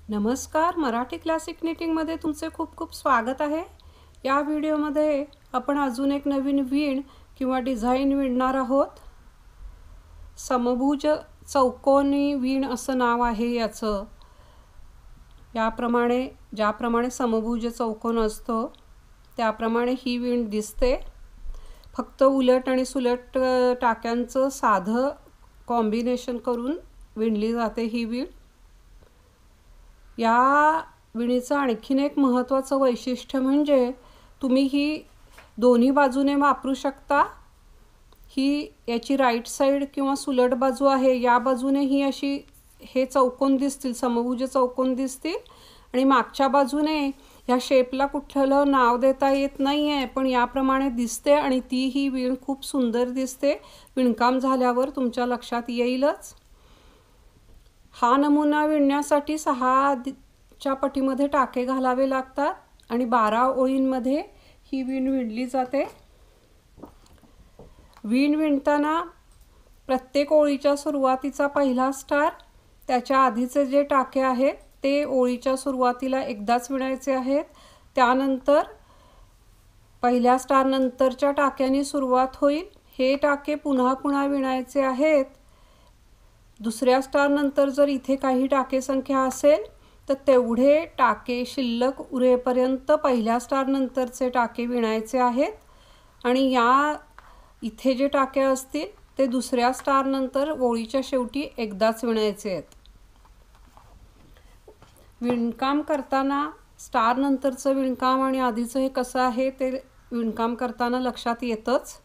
नमस्कार, मराठी क्लासिक निटिंगमध्ये तुमचे खूप खूप स्वागत आहे। या व्हिडिओमध्ये आपण अजून एक नवीन विण किंवा डिझाइन विणणार आहोत। समभुज चौकोनी विण असं नाव आहे याचं। याप्रमाणे ज्याप्रमाणे समभुज चौकोन असतो त्याप्रमाणे ही विण दिसते। फक्त उलट आणि सुलट टाक्यांचं साधं कॉम्बिनेशन करून विणली जाते ही विण। या विणीचं आणखीन एक महत्त्वाचं वैशिष्ट्य म्हणजे तुम्ही ही दोन्ही बाजूने वापरू शकता। ही याची राईट साइड किंवा सुलट बाजू आहे, या बाजूने ही अशी हे चौकोन दिसतील, समभुज चौकोन दिसतील आणि मागच्या बाजूने ह्या शेपला कुठलं नाव देता येत नाही आहे, पण याप्रमाणे दिसते आणि ती ही विण खूप सुंदर दिसते। विणकाम झाल्यावर तुमच्या लक्षात येईलच। हा नमुना विणण्यासाठी 6च्या पटीमध्ये टाके घालावे लागतात आणि 12 ओळींमध्ये ही विण विणली जाते। विण विणताना प्रत्येक ओळीच्या सुरुवातीचा पहिला स्टार, त्याच्या आधीचे जे टाके आहेत ते ओळीच्या सुरुवातीला एकदाच विणायचे आहेत। त्यानंतर पहिल्या स्टार नंतरच्या टाक्याने सुरुवात होईल। हे टाके पुन्हा पुन्हा विणायचे आहेत। दुसऱ्या स्टार नंतर जर इथे काही टाके संख्या असेल तर तेवढे टाके शिल्लक उरेपर्यंत पहिल्या स्टार नंतरचे टाके विणायचे आहेत आणि या इथे जे टाके असतील ते दुसऱ्या स्टार नंतर ओळीच्या शेवटी एकदाच विणायचे आहेत। विणकाम करताना स्टार नंतरचं विणकाम आणि आधीचं हे कसं आहे ते विणकाम करताना लक्षात येतच।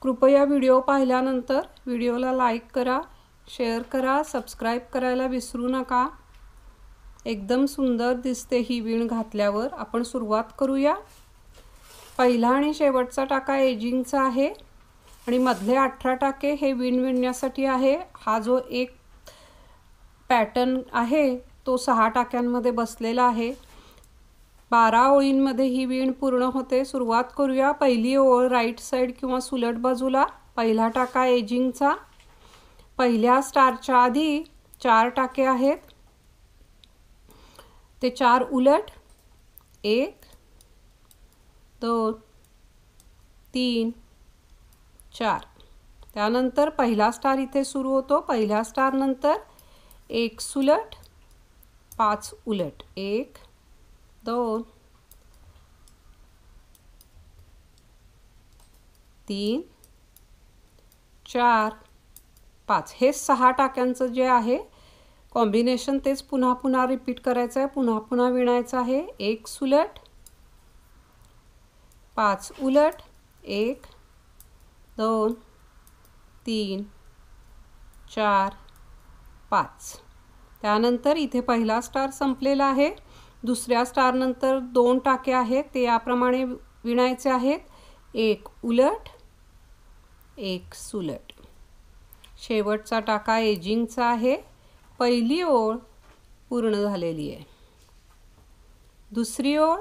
कृपया व्हिडिओ पाहिल्यानंतर व्हिडिओला लाईक करा, शेअर करा, सबस्क्राईब करायला विसरू नका। एकदम सुंदर दिसते ही विण घातल्यावर। आपण सुरुवात करूया। पहिला आणि शेवटचा टाका एजिंगचा आहे आणि मधले 18 टाके हे विण विणण्यासाठी आहे। हा जो एक पॅटर्न आहे तो 6 टाक्यांमध्ये बसलेला आहे। 12 ओळींमध्ये ही विण पूर्ण होते। सुरुवात करूया। पहिली ओळ राईट साइड किंवा सुलट बाजूला, पहिला टाका एजिंगचा, पहिल्या स्टारच्या आधी 4 टाके आहेत, ते 4 उलट, 1 2 3 4। त्यानंतर पहिला स्टार इथे सुरू होतो। पहिल्या स्टार नंतर 1 सुलट, 5 उलट, 1 2 3 4 5। हे 6 टाक्यांचं जे आहे कॉम्बिनेशन तेच पुन्हा पुन्हा रिपीट करायचं आहे, पुन्हा पुन्हा विणायचं आहे। 1 सुलट, 5 उलट, 1 2 3 4 5। त्यानंतर इथे पहिला स्टार संपलेला आहे। दुसऱ्या स्टार नंतर 2 टाके आहेत, ते याप्रमाणे विणायचे आहेत। 1 उलट, 1 सुलट। शेवटचा टाका एजिंगचा आहे। पहिली ओळ पूर्ण झालेली आहे। दुसरी ओळ,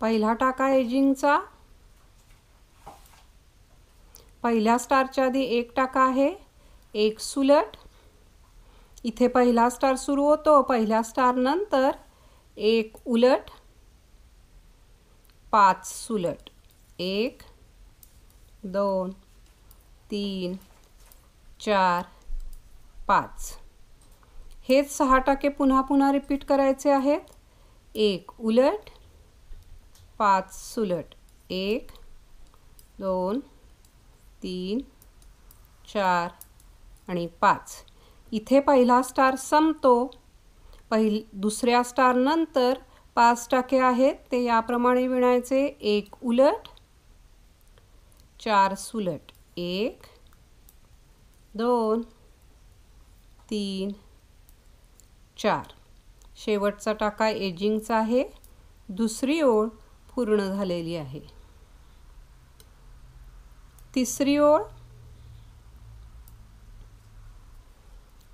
पहिला टाका एजिंगचा, पहिल्या स्टारच्या आधी 1 टाका आहे, 1 सुलट, इथे पहिला स्टार सुरू होतो, पहिल्या स्टार नंतर 1 उलट, 5 सुलट, 1 2 3 4 5। हेच 6 टाके पुन्हा पुन्हा रिपीट करायचे आहेत। 1 उलट, 5 सुलट, 1 2 3 4 आणि 5। इथे पहिला स्टार संपतो। दुसऱ्या स्टार नंतर 5 टाके आहेत, ते याप्रमाणे विणायचे। 1 उलट, 4 सुलट, 1 2 3 4। शेवटचा टाका एजिंगचा आहे। दुसरी ओळ पूर्ण झालेली आहे। तिसरी ओळ,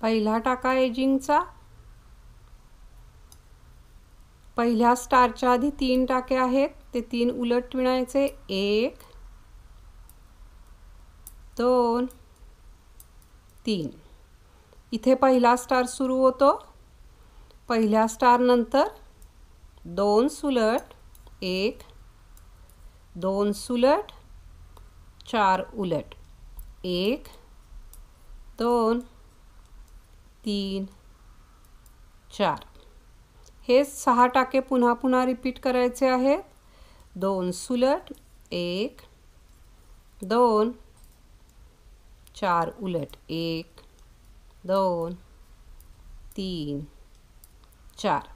पहिला टाका एजिंगचा, पहिल्या स्टारच्या आधी 3 टाके आहेत, ते 3 उलट विणायचे। 1 2 3। इथे पहिला स्टार सुरू होतो. पहिल्या स्टार नंतर 2 सुलट 1, 2 सुलट 4 उलट 1, 2, 3, 4. हे 6 टाके पुन्हा पुन्हा रिपीट करायचे आहेत. 2 सुलट 1, 2, 4 उलट 1, 2, 3, 4.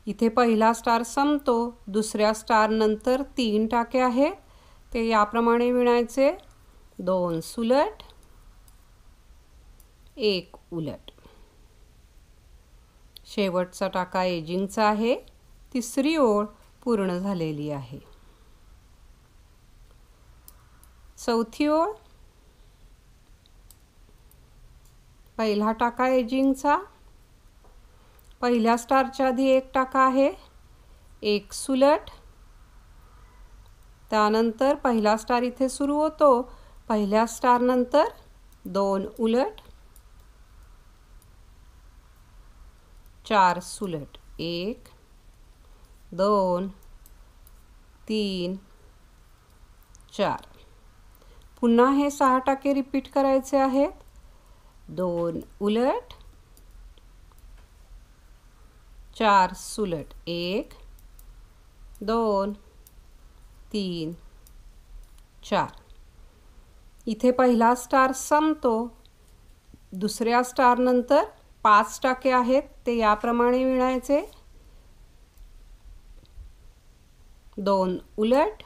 इथे पहिला स्टार संपतो. दुसऱ्या स्टार नंतर 3 टाके आहेत ते याप्रमाणे विणायचे. 2 सुलट 1 उलट. शेवटचा टाका एजिंगचा आहे. तिसरी ओळ पूर्ण झालेली आहे. चौथी ओळ. पहिला टाका एजिंगचा. पहिल्या स्टारच्या आधी 1 टाका आहे. 1 सुलट. त्यानंतर पहिला स्टार इथे सुरू होतो. पहिल्या स्टार नंतर 2 उलट 4 सुलट 1, 2, 3, 4. पुन्हा हे 6 टाके रिपीट करायचे आहेत. 2 उलट 4 सुलट 1, 2, 3, 4. इथे पहिला स्टार संपतो. दुसऱ्या स्टार नंतर 5 टाके आहेत ते याप्रमाणे विणायचे. 2 उलट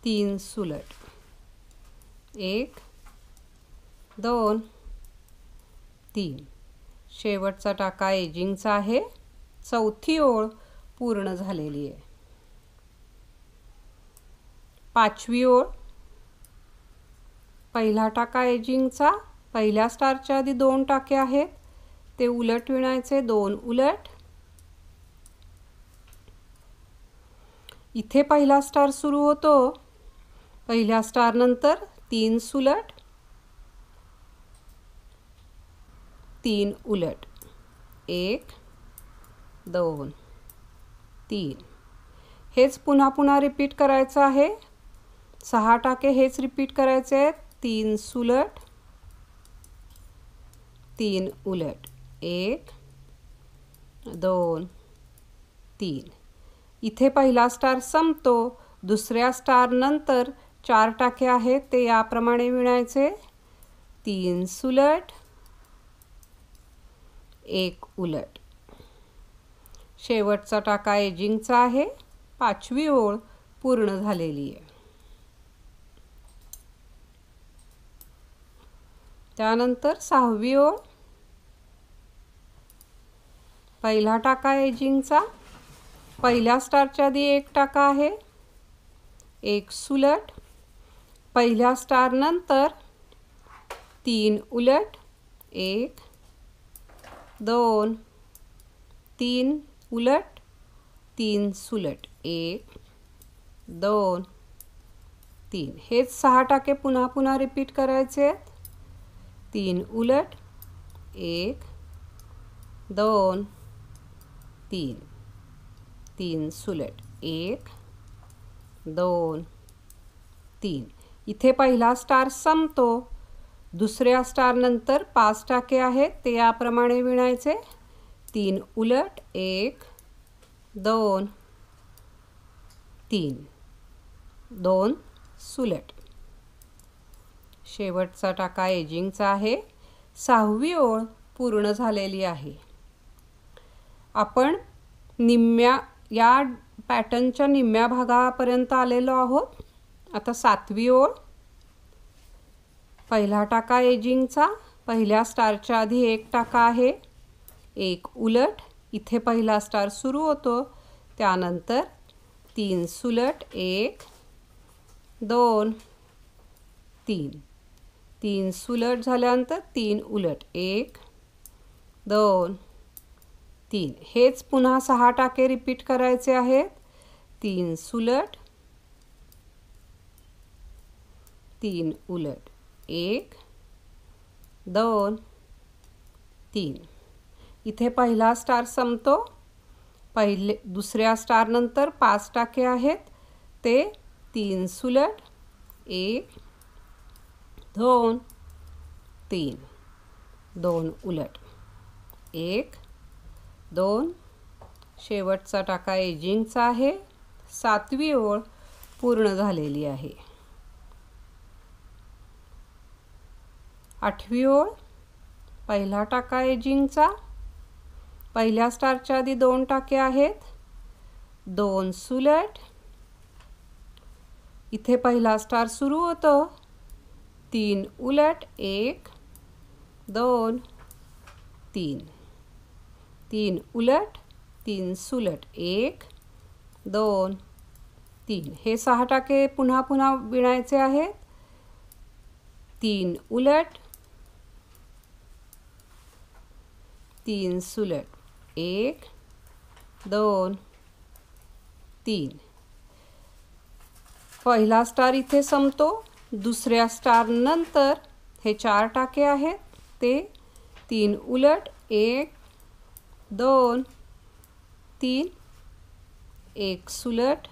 3 सुलट 1, 2, 3. शेवटचा टाका एजिंगचा आहे. चौथी ओळ पूर्ण झालेली आहे. पाचवी ओळ. पहिला टाका एजिंगचा. पहिल्या स्टारच्या आधी 2 टाके आहेत ते उलट विणायचे. 2 उलट. इथे पहिला स्टार सुरू होतो. पहिल्या स्टार नंतर 3 सुलट 3 उलट 1, 2, 3. हेच पुन्हा पुन्हा रिपीट करायचं आहे. 6 टाके हेच रिपीट करायचे आहेत. 3 सुलट 3 उलट 1, 2, 3. इथे पहिला स्टार संपतो. दुसऱ्या स्टार नंतर 4 टाके आहेत ते याप्रमाणे विणायचे. 3 सुलट 1 उलट. शेवटचा टाका एजिंगचा आहे. पाचवी ओळ पूर्ण झालेली आहे. त्यानंतर 6वी ओळ. पहिला टाका एजिंगचा. पहिल्या स्टारच्या आधी 1 टाका आहे. 1 सुलट. पहिल्या स्टार नंतर 3 उलट 1, 2, 3 उलट 3 सुलट 1, 2, 3. हेच 6 टाके पुन्हा पुन्हा रिपीट करायचे आहेत. 3 उलट 1, 2, 3, 3 सुलट 1, 2, 3. इथे पहिला स्टार संपतो. दुसऱ्या स्टार नंतर 5 टाके आहेत ते याप्रमाणे विणायचे. 3 उलट 1, 2, 3, 2 सुलट. शेवटचा टाका एजिंगचा आहे. 6वी ओळ पूर्ण झालेली आहे. आपण या पॅटर्नच्या निम्म्या भागापर्यंत आलेलो आहोत. आता 7वी ओळ. पहिला टाका एजिंगचा. पहिल्या स्टारच्या आधी 1 टाका आहे. 1 उलट. इथे पहिला स्टार सुरू होतो. त्यानंतर 3 सुलट 1, 2, 3. 3 सुलट झाल्यानंतर 3 उलट 1, 2, 3. हेच पुन्हा 6 टाके रिपीट करायचे आहेत. 3 सुलट 3 उलट 1 2 3. इथे पहिला स्टार संपतो. दुसऱ्या स्टार नंतर 5 टाके आहेत ते 3 सुलट 1 2 3 2 उलट 1 2. शेवटचा टाका एजिंगचा आहे. 7वी ओळ पूर्ण झालेली आहे. 8वी ओळ पहिला टाका एजिंगचा. पहिल्या स्टारच्या आधी 2 टाके आहेत 2 सुलट. इथे पहिला स्टार सुरू होतो 3 उलट 1 2 3 3 उलट 3 सुलट 1 2 3. हे 6 टाके पुन्हा पुन्हा विणायचे आहेत. 3 उलट 3 सुलट 1 2 3. पहिला स्टार इथे संपतो. दुसऱ्या स्टार नंतर हे 4 टाके आहेत ते 3 उलट 1 2 3 1 सुलट.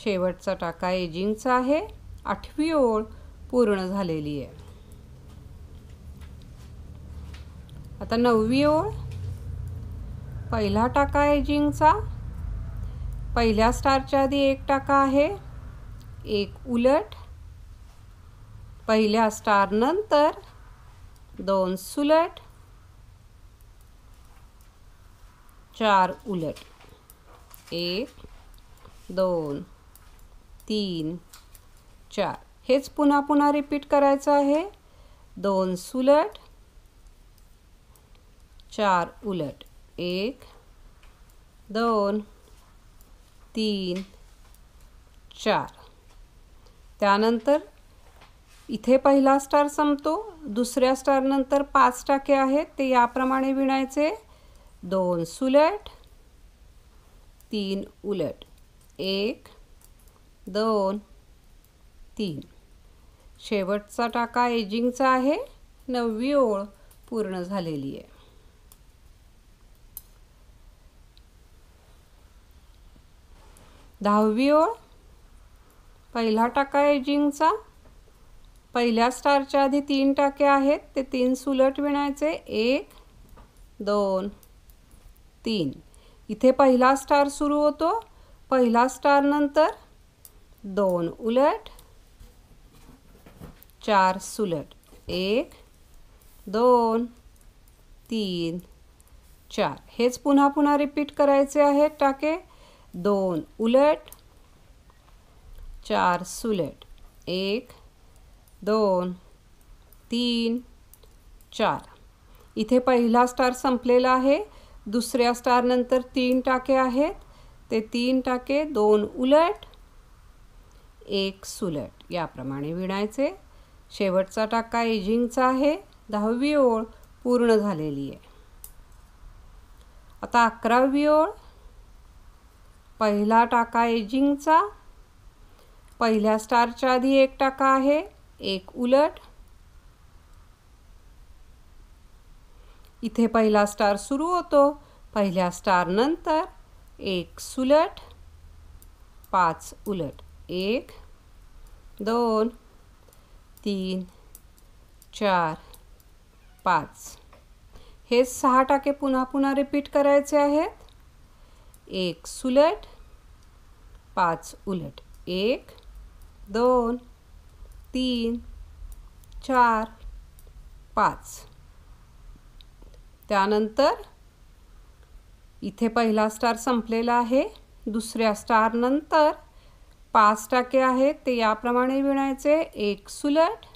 शेवटचा टाका एजिंगचा आहे. 8वी ओळ पूर्ण झालेली आहे. आता 9वी ओळ पहिला टाका एजिंगचा. पहिल्या स्टारच्या आधी 1 टाका आहे 1 उलट. पहिल्या स्टार नंतर 2 सुलट 4 उलट 1 2 3 4. हेच पुन्हा पुन्हा रिपीट करायचं आहे. 2 सुलट 4 उलट 1 2 3 4. त्यानंतर इथे पहिला स्टार संपतो. दुसऱ्या स्टार नंतर 5 टाके आहेत ते याप्रमाणे विणायचे. 2 सुलट 3 उलट 1 2 3. शेवटचा टाका एजिंगचा आहे. 9वी ओळ पूर्ण झालेली आहे. 10वी ओळ पहिला टाका एजिंगचा. पहिल्या स्टारच्या आधी 3 टाके आहेत ते 3 सुलट विणायचे. 1 2 3. इथे पहिला स्टार सुरू होतो. पहिला स्टार नंतर 2 उलट 4 सुलट 1 2 3 4. हेच पुन्हा पुन्हा रिपीट करायचे आहेत टाके. 2 उलट 4 सुलट 1 2 3 4. इथे पहिला स्टार संपलेला आहे. दुसऱ्या स्टार नंतर 3 टाके आहेत ते 3 टाके 2 उलट 1 सुलट याप्रमाणे विणायचे. शेवटचा टाका एजिंगचा आहे. 10वी ओळ पूर्ण झालेली आहे. आता 11वी ओळ पहिला टाका एजिंगचा. पहिल्या स्टारच्या आधी 1 टाका आहे 1 उलट. इथे पहिला स्टार सुरू होतो. पहिल्या स्टार नंतर 1 सुलट 5 उलट 1 2 3 4 5. हे 6 टाके पुन्हा पुन्हा रिपीट करायचे आहेत. 1 सुलट 5 उलट 1 2 3 4 5. त्यानंतर इथे पहिला स्टार संपलेला आहे. दुसऱ्या स्टार नंतर 5 टाके आहेत ते याप्रमाणे विणायचे. 1 सुलट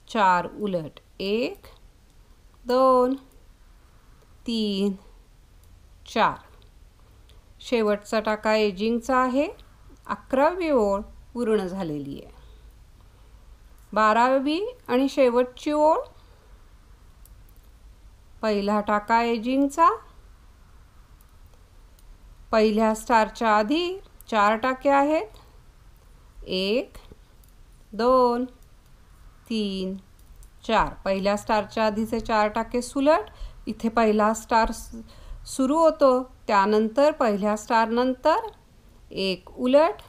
4 उलट 1 2 3 4. शेवटचा टाका एजिंगचा आहे. 11वी ओळ पूर्ण झालेली आहे. 12वी आणि शेवटची ओळ पहिला टाका एजिंगचा. पहिल्या स्टारच्या आधी 4 टाके आहेत. 1 2 3 4 पहिल्या स्टारच्या आधीचे 4 टाके सुलट, इथे पहिला स्टार सुरू होतो, त्यानंतर पहिल्या स्टार नंतर 1 उलट,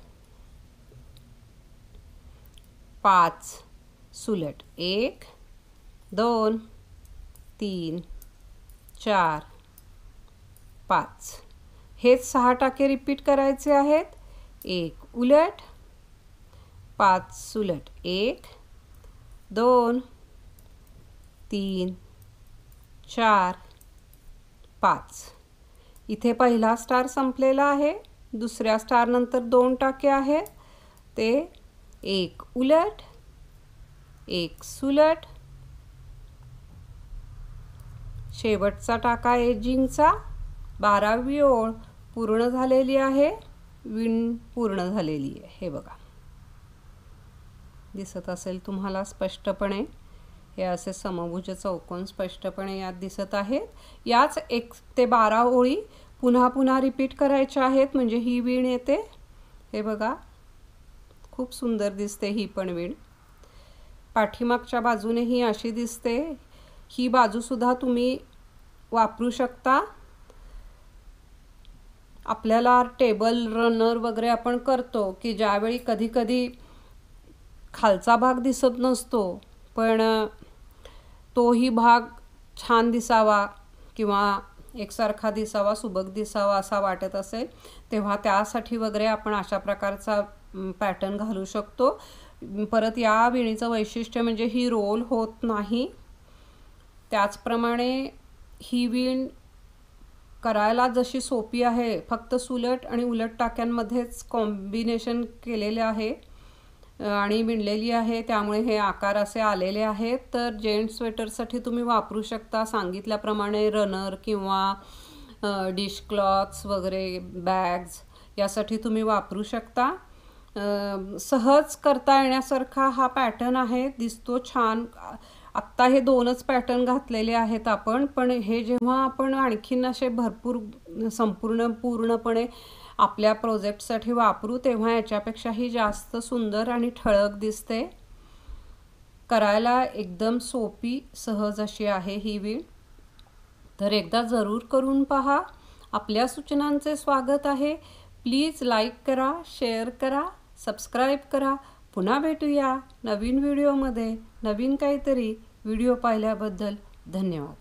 5 सुलट, 1 2 3 4 5 हेच 6 टाके रिपीट करायचे आहेत. 1 उलट, 5 सुलट, 1 2 3 4 5 इथे पहिला स्टार संपलेला आहे. दुसऱ्या स्टार नंतर 2 टाके आहेत, ते 1 उलट, 1 सुलट, शेवटचा टाका एजिंगचा. 12वी ओळ पूर्ण झालेली आहे, विण पूर्ण झालेली आहे. हे बघा, दिसत असेल तुम्हाला स्पष्टपणे. हे असे समभुज चौकोन स्पष्टपणे यात दिसत आहेत. याच 1 ते 12 ओळी पुन्हा पुन्हा रिपीट करायच्या आहेत, म्हणजे ही विण येते. हे बघा, खूप सुंदर दिसते ही पण विण. पाठीमागच्या बाजूने ही अशी दिसते. ही बाजूसुद्धा तुम्ही वापरू शकता. आपल्याला टेबल रनर वगैरे आपण करतो की ज्यावेळी कधी कधी खालचा भाग दिसत नसतो, पण तोही भाग छान दिसावा किंवा एकसारखा दिसावा, सुबक दिसावा असा वाटत असेल, तेव्हा त्यासाठी वगैरे आपण अशा प्रकारचा पॅटर्न घालू शकतो. परत या विणीचं वैशिष्ट्य म्हणजे ही रोल होत नाही. त्याचप्रमाणे ही विण करायला जशी सोपी आहे, फक्त सुलट आणि उलट टाक्यांमध्येच कॉम्बिनेशन केलेले आहे आणि विणलेली आहे, त्यामुळे हे आकार असे आलेले आहेत. तर जेंट्स स्वेटरसाठी तुम्ही वापरू शकता. सांगितल्याप्रमाणे रनर किंवा डिश क्लॉथ्स वगैरे, बॅग्स यासाठी तुम्ही वापरू शकता. सहज करता येण्यासारखा हा पॅटर्न आहे, दिसतो छान. आत्ता हे 2च पॅटर्न घातलेले आहेत आपण, पण हे जेव्हा आपण आणखीन असे भरपूर पूर्णपणे आपल्या प्रोजेक्टसाठी वापरू, तेव्हा याच्यापेक्षाही जास्त सुंदर आणि ठळक दिसते. करायला एकदम सोपी, सहज अशी आहे ही विण. तर एकदा जरूर करून पहा. आपल्या सूचनांचे स्वागत आहे. प्लीज लाईक करा, शेअर करा, सबस्क्राईब करा. पुन्हा भेटूया नवीन व्हिडिओमध्ये. नवीन काहीतरी. व्हिडिओ पाहिल्याबद्दल धन्यवाद.